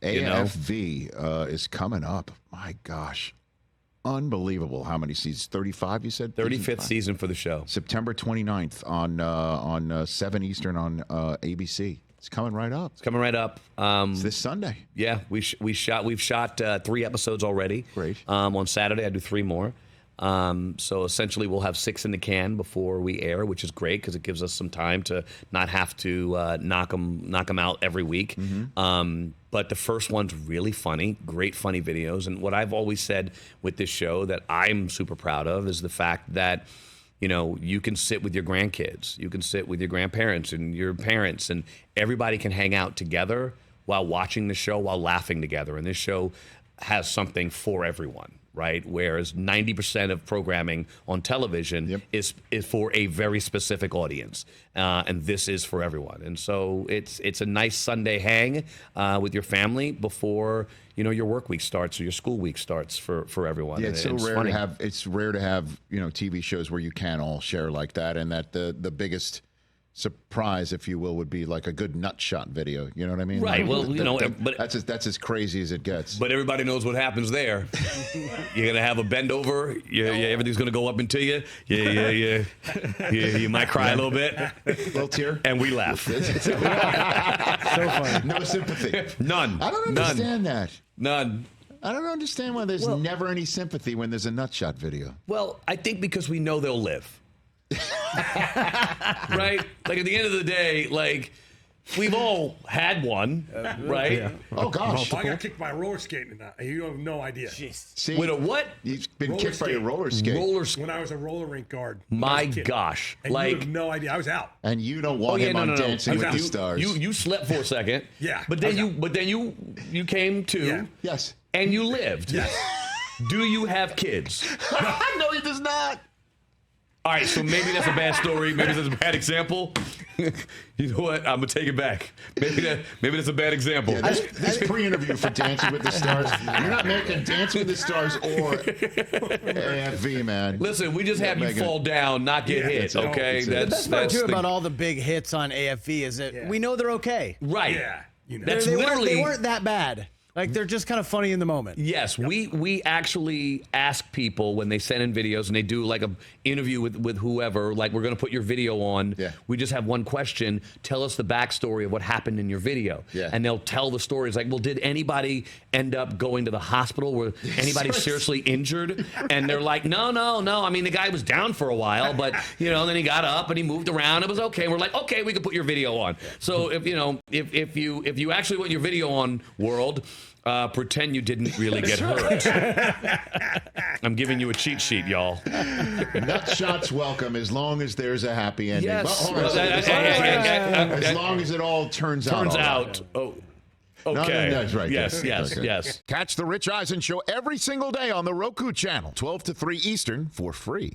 AFV is coming up. My gosh. Unbelievable how many seasons? 35, you said? 35th season for the show. September 29th on 7 Eastern on ABC. It's coming right up. It's coming right up. It's this Sunday. Yeah, we've shot 3 episodes already. Great. On Saturday, I do 3 more. So essentially, we'll have 6 in the can before we air, which is great because it gives us some time to not have to knock them out every week. Mm-hmm. But the first one's really funny, great funny videos. And what I've always said with this show that I'm super proud of is the fact that, you know, you can sit with your grandkids, you can sit with your grandparents and your parents, and everybody can hang out together while watching the show, while laughing together. And this show has something for everyone, right? Whereas 90% of programming on television is for a very specific audience, and this is for everyone. And so it's a nice Sunday hang with your family before your work week starts or your school week starts for everyone. Yeah, it's so rare to have. It's rare to have TV shows where you can all share like that, and that the biggest surprise, if you will, would be like a good nut shot video. You know what I mean? Right. Like, well, but that's as crazy as it gets. But everybody knows what happens there. You're gonna have a bend over. Yeah, everything's gonna go up into you. Yeah. You might cry a little bit. Little tear. And we laugh. So funny. No sympathy. None. I don't understand that. None. I don't understand why there's never any sympathy when there's a nut shot video. Well, I think because we know they'll live. Right? Like at the end of the day, like we've all had one, right? Yeah. Oh gosh! I got kicked by roller skating. You have no idea. See, with a what? You've been kicked by a roller skate. When I was a roller rink guard. My gosh! And like you have no idea. I was out. And you don't want him on Dancing with the Stars. You slept for a second. Yeah. But then you came to. Yeah. Yes. And you lived. Yes. Do you have kids? No, he does not. All right, so maybe that's a bad story. Maybe that's a bad example. You know what? I'm gonna take it back. Maybe that's a bad example. Yeah, this pre-interview for Dancing with the Stars. You're not making Dancing with the Stars or AFV, man. Listen, we just have you fall down, not get hit. Okay, the best part too about all the big hits on AFV is that we know they're okay. Right. Yeah. That's literally they weren't that bad. Like, they're just kind of funny in the moment. Yes, we actually ask people when they send in videos and they do like an interview with whoever, like we're going to put your video on. Yeah. We just have one question. Tell us the backstory of what happened in your video. Yeah. And they'll tell the stories like, well, did anybody end up going to the hospital? Were anybody seriously injured? And they're like, no. I mean, the guy was down for a while, but, then he got up and he moved around. It was okay. And we're like, okay, we can put your video on. So if you actually want your video on, world, pretend you didn't really get hurt. I'm giving you a cheat sheet, y'all. Nut shots welcome as long as there's a happy ending. Yes. As long as it all turns out. Oh, okay. No, that's right. Yes. Catch the Rich Eisen Show every single day on the Roku Channel, 12 to 3 Eastern for free.